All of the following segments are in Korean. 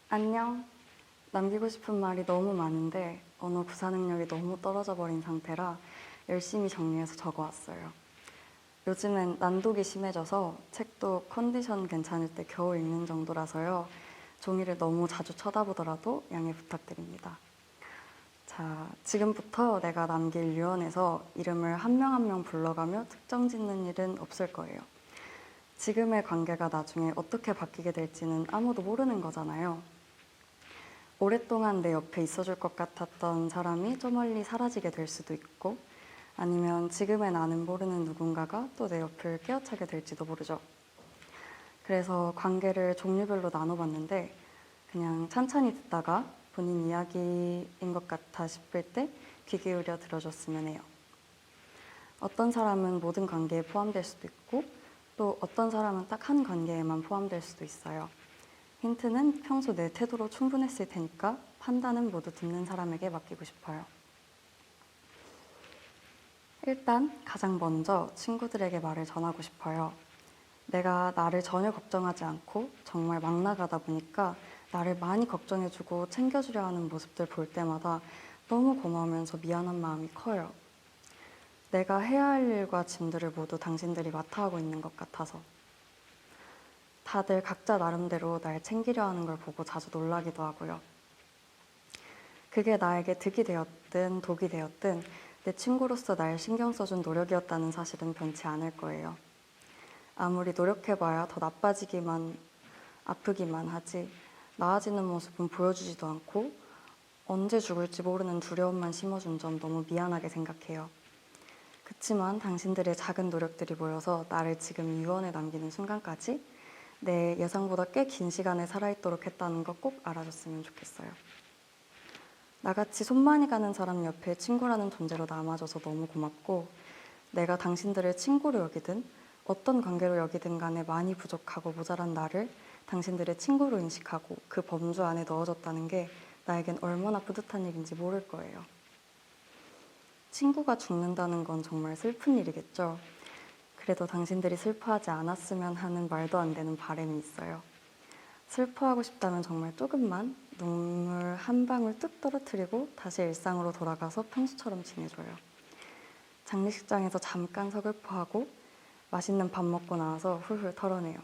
안녕. 남기고 싶은 말이 너무 많은데 언어 구사 능력이 너무 떨어져 버린 상태라 열심히 정리해서 적어왔어요. 요즘엔 난독이 심해져서 책도 컨디션 괜찮을 때 겨우 읽는 정도라서요. 종이를 너무 자주 쳐다보더라도 양해 부탁드립니다. 자, 지금부터 내가 남길 유언에서 이름을 한 명 한 명 불러가며 특정 짓는 일은 없을 거예요. 지금의 관계가 나중에 어떻게 바뀌게 될지는 아무도 모르는 거잖아요. 오랫동안 내 옆에 있어줄 것 같았던 사람이 저 멀리 사라지게 될 수도 있고, 아니면 지금의 나는 모르는 누군가가 또 내 옆을 깨어차게 될지도 모르죠. 그래서 관계를 종류별로 나눠봤는데 그냥 찬찬히 듣다가 본인 이야기인 것 같아 싶을 때 귀 기울여 들어줬으면 해요. 어떤 사람은 모든 관계에 포함될 수도 있고 또 어떤 사람은 딱 한 관계에만 포함될 수도 있어요. 힌트는 평소 내 태도로 충분했을 테니까 판단은 모두 듣는 사람에게 맡기고 싶어요. 일단 가장 먼저 친구들에게 말을 전하고 싶어요. 내가 나를 전혀 걱정하지 않고 정말 막 나가다 보니까 나를 많이 걱정해주고 챙겨주려 하는 모습들 볼 때마다 너무 고마우면서 미안한 마음이 커요. 내가 해야 할 일과 짐들을 모두 당신들이 맡아하고 있는 것 같아서. 다들 각자 나름대로 날 챙기려 하는 걸 보고 자주 놀라기도 하고요. 그게 나에게 득이 되었든 독이 되었든 내 친구로서 날 신경 써준 노력이었다는 사실은 변치 않을 거예요. 아무리 노력해봐야 더 나빠지기만, 아프기만 하지 나아지는 모습은 보여주지도 않고 언제 죽을지 모르는 두려움만 심어준 점 너무 미안하게 생각해요. 그치만 당신들의 작은 노력들이 모여서 나를 지금 유언에 남기는 순간까지 내 예상보다 꽤 긴 시간을 살아있도록 했다는 거 꼭 알아줬으면 좋겠어요. 나같이 손 많이 가는 사람 옆에 친구라는 존재로 남아줘서 너무 고맙고, 내가 당신들을 친구로 여기든 어떤 관계로 여기든 간에 많이 부족하고 모자란 나를 당신들의 친구로 인식하고 그 범주 안에 넣어줬다는 게 나에겐 얼마나 뿌듯한 일인지 모를 거예요. 친구가 죽는다는 건 정말 슬픈 일이겠죠. 그래도 당신들이 슬퍼하지 않았으면 하는 말도 안 되는 바람이 있어요. 슬퍼하고 싶다면 정말 조금만 눈물 한 방울 뚝 떨어뜨리고 다시 일상으로 돌아가서 평소처럼 지내줘요. 장례식장에서 잠깐 서글퍼하고 맛있는 밥 먹고 나와서 훌훌 털어내요.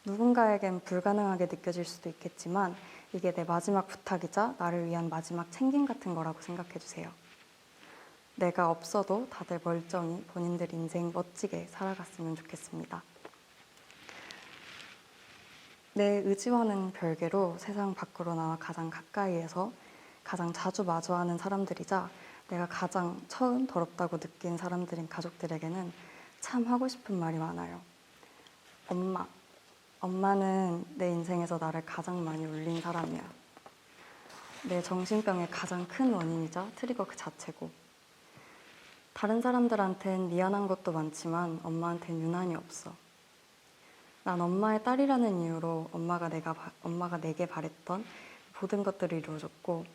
누군가에겐 불가능하게 느껴질 수도 있겠지만 이게 내 마지막 부탁이자 나를 위한 마지막 챙김 같은 거라고 생각해주세요. 내가 없어도 다들 멀쩡히 본인들 인생 멋지게 살아갔으면 좋겠습니다. 내 의지와는 별개로 세상 밖으로 나와 가장 가까이에서 가장 자주 마주하는 사람들이자 내가 가장 처음 더럽다고 느낀 사람들인 가족들에게는 참 하고 싶은 말이 많아요. 엄마. 엄마는 내 인생에서 나를 가장 많이 울린 사람이야. 내 정신병의 가장 큰 원인이자 트리거 그 자체고. 다른 사람들한텐 미안한 것도 많지만 엄마한텐 유난히 없어. 난 엄마의 딸이라는 이유로 엄마가 내게 바랬던 모든 것들을 이루어줬고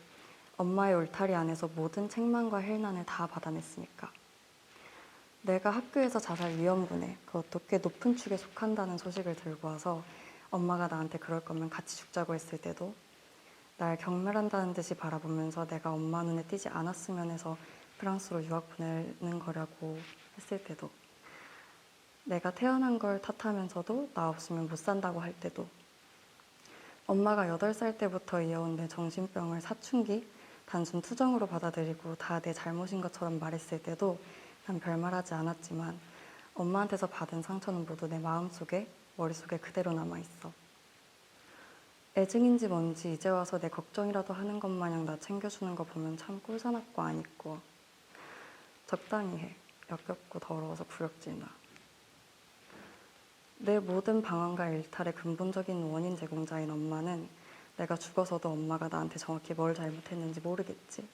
엄마의 울타리 안에서 모든 책망과 헬난을 다 받아냈으니까. 내가 학교에서 자살 위험군에 그것도 꽤 높은 축에 속한다는 소식을 들고 와서 엄마가 나한테 그럴 거면 같이 죽자고 했을 때도, 날 경멸한다는 듯이 바라보면서 내가 엄마 눈에 띄지 않았으면 해서 프랑스로 유학 보내는 거라고 했을 때도, 내가 태어난 걸 탓하면서도 나 없으면 못 산다고 할 때도, 엄마가 8살 때부터 이어온 내 정신병을 사춘기, 단순 투정으로 받아들이고 다 내 잘못인 것처럼 말했을 때도 난 별말하지 않았지만 엄마한테서 받은 상처는 모두 내 마음속에, 머릿속에 그대로 남아있어. 애증인지 뭔지 이제 와서 내 걱정이라도 하는 것 마냥 나 챙겨주는 거 보면 참 꼴사납고 안 있고. 적당히 해. 역겹고 더러워서 구역질 나. 내 모든 방황과 일탈의 근본적인 원인 제공자인 엄마는 내가 죽어서도 엄마가 나한테 정확히 뭘 잘못했는지 모르겠지.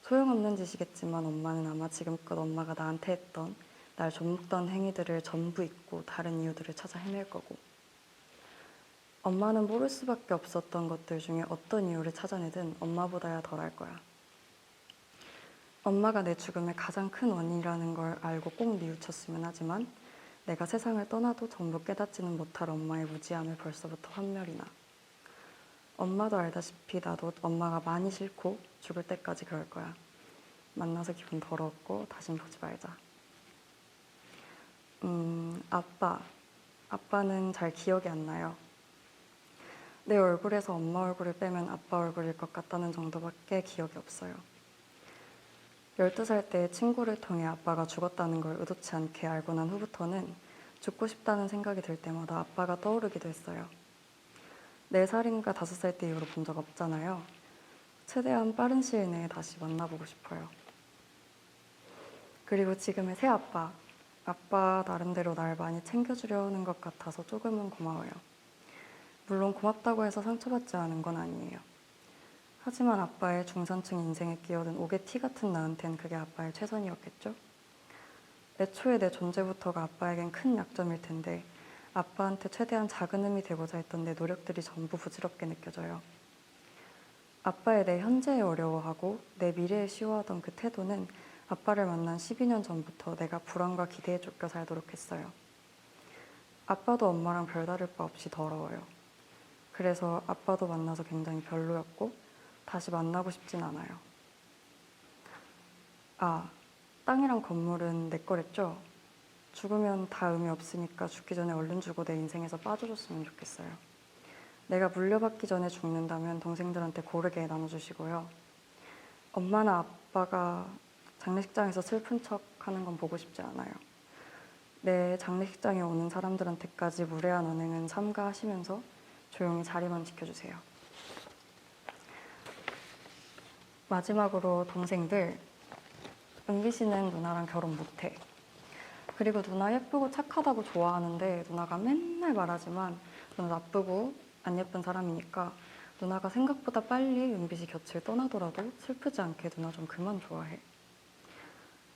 소용없는 짓이겠지만 엄마는 아마 지금껏 엄마가 나한테 했던, 날 좀먹던 행위들을 전부 잊고 다른 이유들을 찾아 헤맬 거고, 엄마는 모를 수밖에 없었던 것들 중에 어떤 이유를 찾아내든 엄마보다야 덜할 거야. 엄마가 내 죽음의 가장 큰 원인이라는 걸 알고 꼭 뉘우쳤으면 하지만 내가 세상을 떠나도 전부 깨닫지는 못할 엄마의 무지함을 벌써부터 환멸이 나. 엄마도 알다시피 나도 엄마가 많이 싫고 죽을 때까지 그럴 거야. 만나서 기분 더러웠고 다신 보지 말자. 아빠는 잘 기억이 안 나요. 내 얼굴에서 엄마 얼굴을 빼면 아빠 얼굴일 것 같다는 정도밖에 기억이 없어요. 12살 때 친구를 통해 아빠가 죽었다는 걸 의도치 않게 알고 난 후부터는 죽고 싶다는 생각이 들 때마다 아빠가 떠오르기도 했어요. 4살인가 5살 때 이후로 본 적 없잖아요. 최대한 빠른 시일 내에 다시 만나보고 싶어요. 그리고 지금의 새아빠. 아빠 나름대로 날 많이 챙겨주려는 것 같아서 조금은 고마워요. 물론 고맙다고 해서 상처받지 않은 건 아니에요. 하지만 아빠의 중산층 인생에 끼어든 옥의 티 같은 나한텐 그게 아빠의 최선이었겠죠? 애초에 내 존재부터가 아빠에겐 큰 약점일 텐데 아빠한테 최대한 작은 흠이 되고자 했던 내 노력들이 전부 부질없게 느껴져요. 아빠의 내 현재에 어려워하고 내 미래에 쉬워하던 그 태도는 아빠를 만난 12년 전부터 내가 불안과 기대에 쫓겨 살도록 했어요. 아빠도 엄마랑 별다를 바 없이 더러워요. 그래서 아빠도 만나서 굉장히 별로였고 다시 만나고 싶진 않아요. 땅이랑 건물은 내 거랬죠? 죽으면 다 의미 없으니까 죽기 전에 얼른 주고 내 인생에서 빠져줬으면 좋겠어요. 내가 물려받기 전에 죽는다면 동생들한테 고르게 나눠주시고요. 엄마나 아빠가 장례식장에서 슬픈 척 하는 건 보고 싶지 않아요. 내 장례식장에 오는 사람들한테까지 무례한 언행은 삼가하시면서 조용히 자리만 지켜주세요. 마지막으로 동생들, 은비 씨는 누나랑 결혼 못해. 그리고 누나 예쁘고 착하다고 좋아하는데 누나가 맨날 말하지만 누나 나쁘고 안 예쁜 사람이니까 누나가 생각보다 빨리 은비 씨 곁을 떠나더라도 슬프지 않게 누나 좀 그만 좋아해.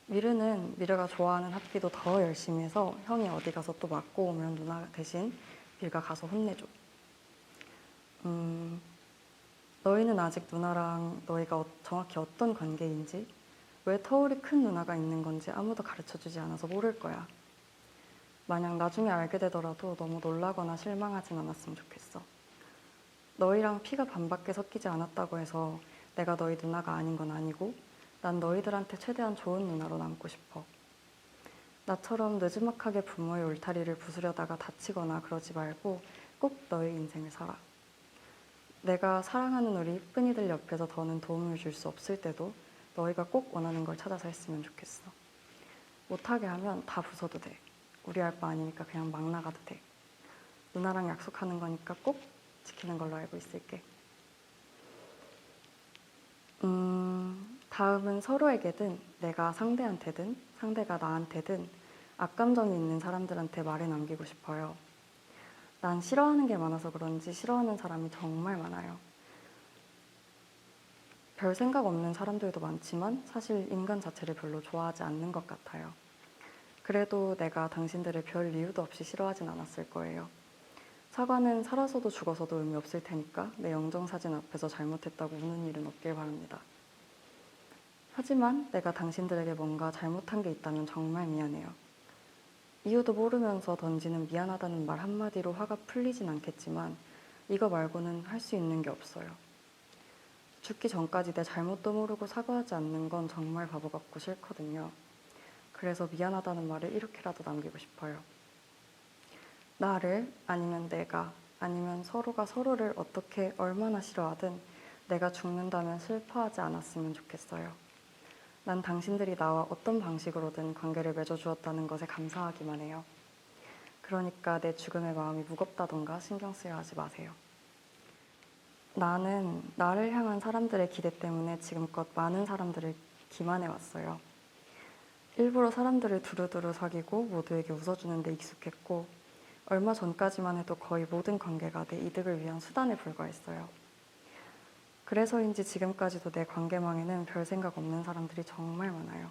미르는 미르가 좋아하는 학기도 더 열심히 해서 형이 어디 가서 또 맞고 오면 누나 대신 미르가 가서 혼내줘. 너희는 아직 누나랑 너희가 정확히 어떤 관계인지, 왜 터울이 큰 누나가 있는 건지 아무도 가르쳐주지 않아서 모를 거야. 만약 나중에 알게 되더라도 너무 놀라거나 실망하진 않았으면 좋겠어. 너희랑 피가 반밖에 섞이지 않았다고 해서 내가 너희 누나가 아닌 건 아니고 난 너희들한테 최대한 좋은 누나로 남고 싶어. 나처럼 느지막하게 부모의 울타리를 부수려다가 다치거나 그러지 말고 꼭 너의 인생을 살아. 내가 사랑하는 우리 이쁜이들 옆에서 더는 도움을 줄 수 없을 때도 너희가 꼭 원하는 걸 찾아서 했으면 좋겠어. 못하게 하면 다 부숴도 돼. 우리 할 바 아니니까 그냥 막 나가도 돼. 누나랑 약속하는 거니까 꼭 지키는 걸로 알고 있을게. 다음은 서로에게든 내가 상대한테든 상대가 나한테든 악감정이 있는 사람들한테 말을 남기고 싶어요. 난 싫어하는 게 많아서 그런지 싫어하는 사람이 정말 많아요. 별 생각 없는 사람들도 많지만 사실 인간 자체를 별로 좋아하지 않는 것 같아요. 그래도 내가 당신들을 별 이유도 없이 싫어하진 않았을 거예요. 사과는 살아서도 죽어서도 의미 없을 테니까 내 영정사진 앞에서 잘못했다고 우는 일은 없길 바랍니다. 하지만 내가 당신들에게 뭔가 잘못한 게 있다면 정말 미안해요. 이유도 모르면서 던지는 미안하다는 말 한마디로 화가 풀리진 않겠지만 이거 말고는 할 수 있는 게 없어요. 죽기 전까지 내 잘못도 모르고 사과하지 않는 건 정말 바보 같고 싫거든요. 그래서 미안하다는 말을 이렇게라도 남기고 싶어요. 나를 아니면 내가 아니면 서로가 서로를 어떻게 얼마나 싫어하든 내가 죽는다면 슬퍼하지 않았으면 좋겠어요. 난 당신들이 나와 어떤 방식으로든 관계를 맺어주었다는 것에 감사하기만 해요. 그러니까 내 죽음의 마음이 무겁다던가 신경 쓰여 하지 마세요. 나는 나를 향한 사람들의 기대 때문에 지금껏 많은 사람들을 기만해 왔어요. 일부러 사람들을 두루두루 사귀고 모두에게 웃어주는 데 익숙했고 얼마 전까지만 해도 거의 모든 관계가 내 이득을 위한 수단에 불과했어요. 그래서인지 지금까지도 내 관계망에는 별 생각 없는 사람들이 정말 많아요.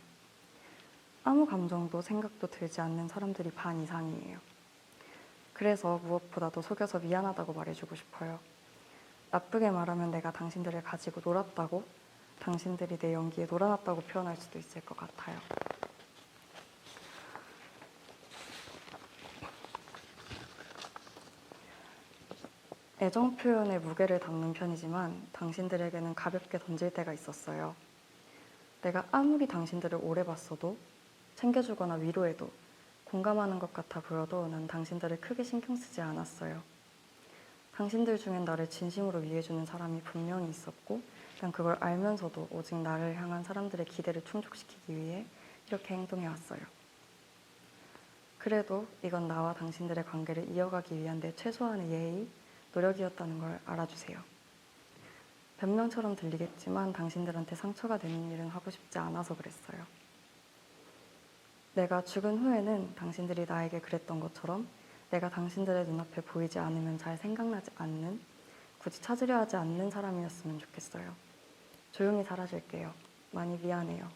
아무 감정도 생각도 들지 않는 사람들이 반 이상이에요. 그래서 무엇보다도 속여서 미안하다고 말해주고 싶어요. 나쁘게 말하면 내가 당신들을 가지고 놀았다고, 당신들이 내 연기에 놀아났다고 표현할 수도 있을 것 같아요. 애정 표현에 무게를 담는 편이지만 당신들에게는 가볍게 던질 때가 있었어요. 내가 아무리 당신들을 오래 봤어도 챙겨주거나 위로해도 공감하는 것 같아 보여도 난 당신들을 크게 신경 쓰지 않았어요. 당신들 중엔 나를 진심으로 위해주는 사람이 분명히 있었고 난 그걸 알면서도 오직 나를 향한 사람들의 기대를 충족시키기 위해 이렇게 행동해왔어요. 그래도 이건 나와 당신들의 관계를 이어가기 위한 내 최소한의 예의, 노력이었다는 걸 알아주세요. 변명처럼 들리겠지만 당신들한테 상처가 되는 일은 하고 싶지 않아서 그랬어요. 내가 죽은 후에는 당신들이 나에게 그랬던 것처럼 내가 당신들의 눈앞에 보이지 않으면 잘 생각나지 않는, 굳이 찾으려 하지 않는 사람이었으면 좋겠어요. 조용히 사라질게요. 많이 미안해요.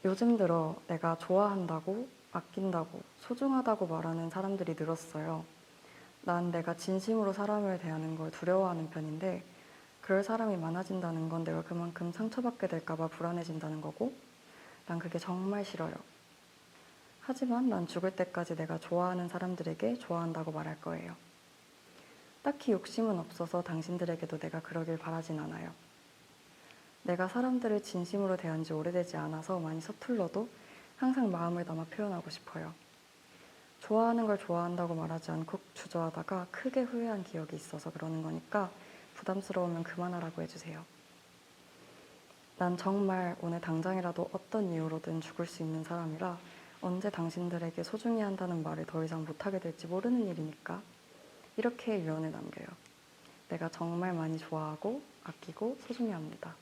요즘 들어 내가 좋아한다고, 아낀다고, 소중하다고 말하는 사람들이 늘었어요. 난 내가 진심으로 사람을 대하는 걸 두려워하는 편인데 그럴 사람이 많아진다는 건 내가 그만큼 상처받게 될까봐 불안해진다는 거고 난 그게 정말 싫어요. 하지만 난 죽을 때까지 내가 좋아하는 사람들에게 좋아한다고 말할 거예요. 딱히 욕심은 없어서 당신들에게도 내가 그러길 바라진 않아요. 내가 사람들을 진심으로 대한 지 오래되지 않아서 많이 서툴러도 항상 마음을 담아 표현하고 싶어요. 좋아하는 걸 좋아한다고 말하지 않고 주저하다가 크게 후회한 기억이 있어서 그러는 거니까 부담스러우면 그만하라고 해주세요. 난 정말 오늘 당장이라도 어떤 이유로든 죽을 수 있는 사람이라 언제 당신들에게 소중히 한다는 말을 더 이상 못하게 될지 모르는 일이니까 이렇게 유언을 남겨요. 내가 정말 많이 좋아하고 아끼고 소중히 합니다.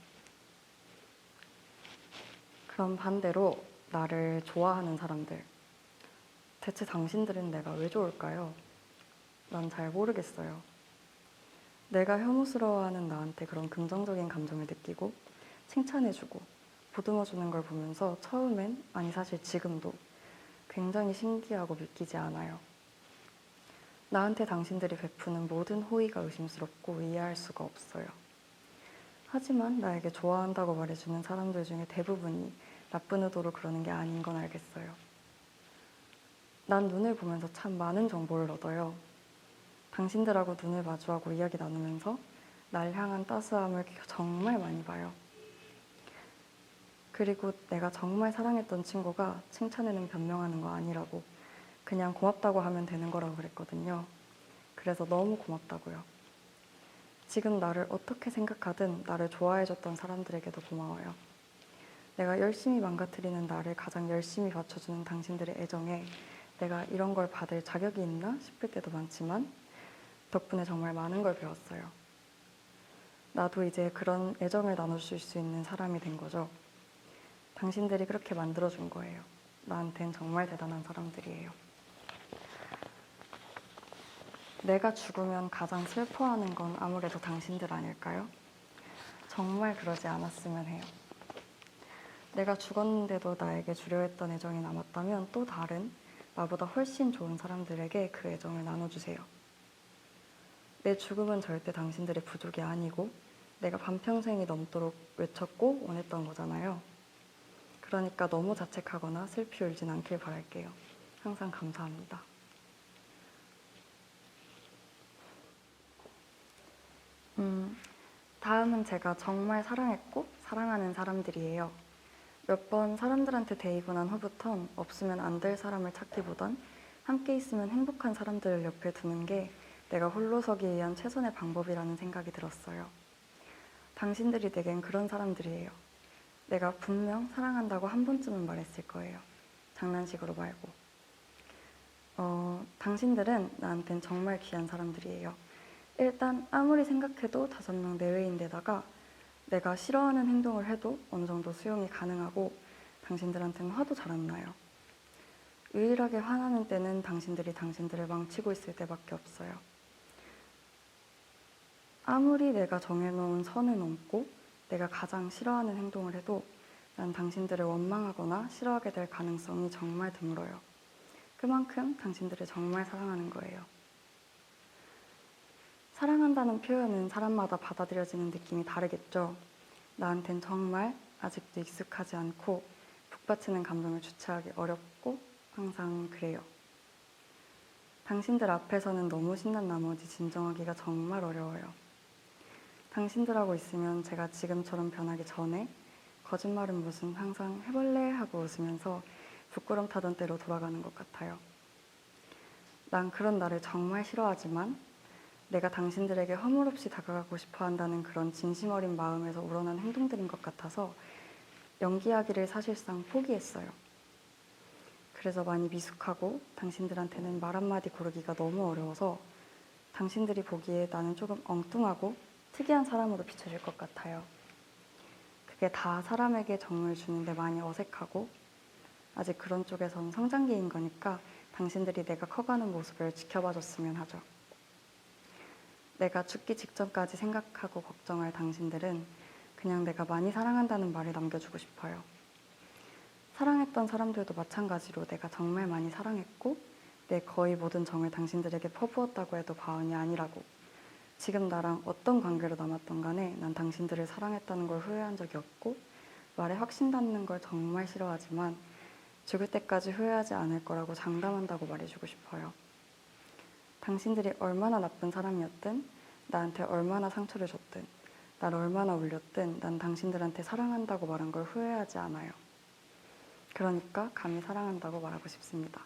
그럼 반대로 나를 좋아하는 사람들. 대체 당신들은 내가 왜 좋을까요? 난 잘 모르겠어요. 내가 혐오스러워하는 나한테 그런 긍정적인 감정을 느끼고 칭찬해주고 보듬어주는 걸 보면서 처음엔, 아니 사실 지금도 굉장히 신기하고 믿기지 않아요. 나한테 당신들이 베푸는 모든 호의가 의심스럽고 이해할 수가 없어요. 하지만 나에게 좋아한다고 말해주는 사람들 중에 대부분이 나쁜 의도로 그러는 게 아닌 건 알겠어요. 난 눈을 보면서 참 많은 정보를 얻어요. 당신들하고 눈을 마주하고 이야기 나누면서 날 향한 따스함을 정말 많이 봐요. 그리고 내가 정말 사랑했던 친구가 칭찬에는 변명하는 거 아니라고 그냥 고맙다고 하면 되는 거라고 그랬거든요. 그래서 너무 고맙다고요. 지금 나를 어떻게 생각하든 나를 좋아해줬던 사람들에게도 고마워요. 내가 열심히 망가뜨리는 나를 가장 열심히 받쳐주는 당신들의 애정에 내가 이런 걸 받을 자격이 있나 싶을 때도 많지만 덕분에 정말 많은 걸 배웠어요. 나도 이제 그런 애정을 나눠줄 수 있는 사람이 된 거죠. 당신들이 그렇게 만들어준 거예요. 나한텐 정말 대단한 사람들이에요. 내가 죽으면 가장 슬퍼하는 건 아무래도 당신들 아닐까요? 정말 그러지 않았으면 해요. 내가 죽었는데도 나에게 주려 했던 애정이 남았다면 또 다른 나보다 훨씬 좋은 사람들에게 그 애정을 나눠주세요. 내 죽음은 절대 당신들의 부족이 아니고 내가 반평생이 넘도록 외쳤고 원했던 거잖아요. 그러니까 너무 자책하거나 슬피 울진 않길 바랄게요. 항상 감사합니다. 다음은 제가 정말 사랑했고 사랑하는 사람들이에요. 몇 번 사람들한테 데이고 난 후부턴 없으면 안 될 사람을 찾기보단 함께 있으면 행복한 사람들을 옆에 두는 게 내가 홀로 서기 위한 최선의 방법이라는 생각이 들었어요. 당신들이 내겐 그런 사람들이에요. 내가 분명 사랑한다고 한 번쯤은 말했을 거예요. 장난식으로 말고. 당신들은 나한텐 정말 귀한 사람들이에요. 일단 아무리 생각해도 5명 내외인데다가 내가 싫어하는 행동을 해도 어느 정도 수용이 가능하고 당신들한테는 화도 잘 안 나요. 유일하게 화나는 때는 당신들이 당신들을 망치고 있을 때밖에 없어요. 아무리 내가 정해놓은 선을 넘고 내가 가장 싫어하는 행동을 해도 난 당신들을 원망하거나 싫어하게 될 가능성이 정말 드물어요. 그만큼 당신들을 정말 사랑하는 거예요. 사랑한다는 표현은 사람마다 받아들여지는 느낌이 다르겠죠. 나한텐 정말 아직도 익숙하지 않고 북받치는 감정을 주체하기 어렵고 항상 그래요. 당신들 앞에서는 너무 신난 나머지 진정하기가 정말 어려워요. 당신들하고 있으면 제가 지금처럼 변하기 전에 거짓말은 무슨 항상 해볼래 하고 웃으면서 부끄럼 타던 때로 돌아가는 것 같아요. 난 그런 나를 정말 싫어하지만 내가 당신들에게 허물없이 다가가고 싶어 한다는 그런 진심 어린 마음에서 우러난 행동들인 것 같아서 연기하기를 사실상 포기했어요. 그래서 많이 미숙하고 당신들한테는 말 한마디 고르기가 너무 어려워서 당신들이 보기에 나는 조금 엉뚱하고 특이한 사람으로 비춰질 것 같아요. 그게 다 사람에게 정을 주는데 많이 어색하고 아직 그런 쪽에선 성장기인 거니까 당신들이 내가 커가는 모습을 지켜봐줬으면 하죠. 내가 죽기 직전까지 생각하고 걱정할 당신들은 그냥 내가 많이 사랑한다는 말을 남겨주고 싶어요. 사랑했던 사람들도 마찬가지로 내가 정말 많이 사랑했고 내 거의 모든 정을 당신들에게 퍼부었다고 해도 과언이 아니라고. 지금 나랑 어떤 관계로 남았던 간에 난 당신들을 사랑했다는 걸 후회한 적이 없고 말에 확신 닿는 걸 정말 싫어하지만 죽을 때까지 후회하지 않을 거라고 장담한다고 말해주고 싶어요. 당신들이 얼마나 나쁜 사람이었든 나한테 얼마나 상처를 줬든 날 얼마나 울렸든 난 당신들한테 사랑한다고 말한 걸 후회하지 않아요. 그러니까 감히 사랑한다고 말하고 싶습니다.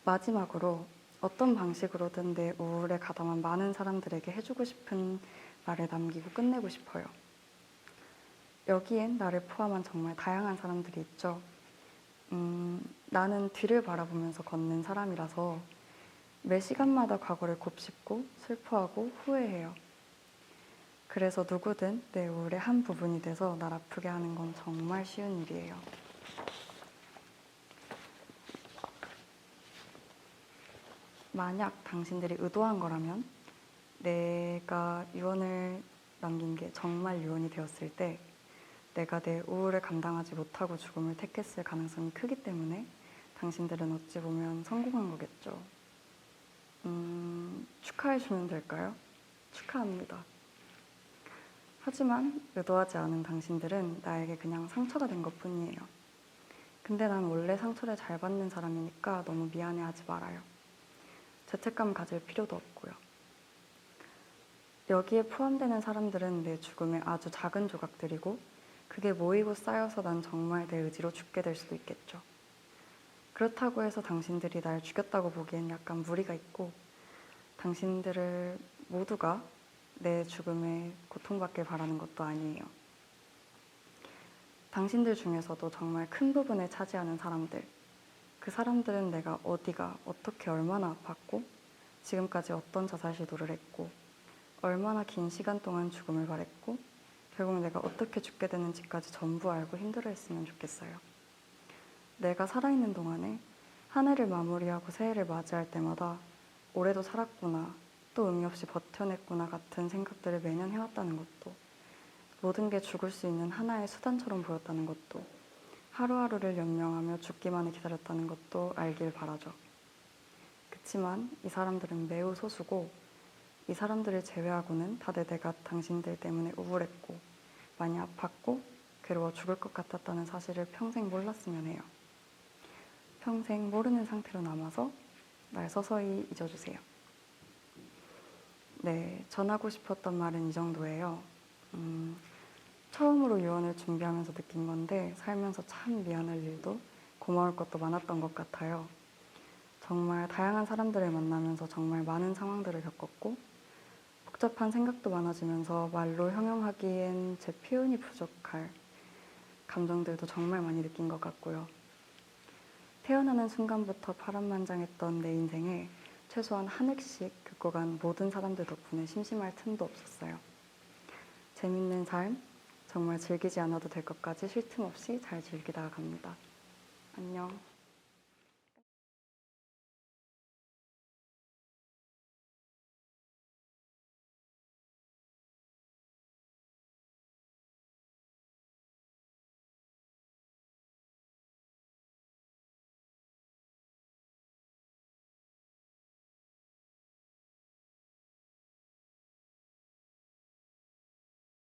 마지막으로 어떤 방식으로든 내 우울에 가담한 많은 사람들에게 해주고 싶은 말을 남기고 끝내고 싶어요. 여기엔 나를 포함한 정말 다양한 사람들이 있죠. 나는 뒤를 바라보면서 걷는 사람이라서 매 시간마다 과거를 곱씹고 슬퍼하고 후회해요. 그래서 누구든 내 우울의 한 부분이 돼서 날 아프게 하는 건 정말 쉬운 일이에요. 만약 당신들이 의도한 거라면 내가 유언을 남긴 게 정말 유언이 되었을 때 내가 내 우울을 감당하지 못하고 죽음을 택했을 가능성이 크기 때문에 당신들은 어찌 보면 성공한 거겠죠. 축하해주면 될까요? 축하합니다. 하지만 의도하지 않은 당신들은 나에게 그냥 상처가 된 것뿐이에요. 근데 난 원래 상처를 잘 받는 사람이니까 너무 미안해하지 말아요. 죄책감 가질 필요도 없고요. 여기에 포함되는 사람들은 내 죽음의 아주 작은 조각들이고 그게 모이고 쌓여서 난 정말 내 의지로 죽게 될 수도 있겠죠. 그렇다고 해서 당신들이 날 죽였다고 보기엔 약간 무리가 있고 당신들을 모두가 내 죽음에 고통받길 바라는 것도 아니에요. 당신들 중에서도 정말 큰 부분을 차지하는 사람들, 그 사람들은 내가 어디가 어떻게 얼마나 아팠고 지금까지 어떤 자살 시도를 했고 얼마나 긴 시간 동안 죽음을 바랬고 결국 내가 어떻게 죽게 되는지까지 전부 알고 힘들어했으면 좋겠어요. 내가 살아있는 동안에 한 해를 마무리하고 새해를 맞이할 때마다 올해도 살았구나, 또 의미 없이 버텨냈구나 같은 생각들을 매년 해왔다는 것도 모든 게 죽을 수 있는 하나의 수단처럼 보였다는 것도 하루하루를 연명하며 죽기만을 기다렸다는 것도 알길 바라죠. 그치만 이 사람들은 매우 소수고 이 사람들을 제외하고는 다들 내가 당신들 때문에 우울했고 많이 아팠고 괴로워 죽을 것 같았다는 사실을 평생 몰랐으면 해요. 평생 모르는 상태로 남아서 날 서서히 잊어주세요. 네, 전하고 싶었던 말은 이 정도예요. 처음으로 유언을 준비하면서 느낀 건데 살면서 참 미안할 일도 고마울 것도 많았던 것 같아요. 정말 다양한 사람들을 만나면서 정말 많은 상황들을 겪었고 복잡한 생각도 많아지면서 말로 형용하기엔 제 표현이 부족할 감정들도 정말 많이 느낀 것 같고요. 태어나는 순간부터 파란만장했던 내 인생에 최소한 한 획씩 겪고 간 모든 사람들 덕분에 심심할 틈도 없었어요. 재밌는 삶, 정말 즐기지 않아도 될 것까지 쉴 틈 없이 잘 즐기다가 갑니다. 안녕.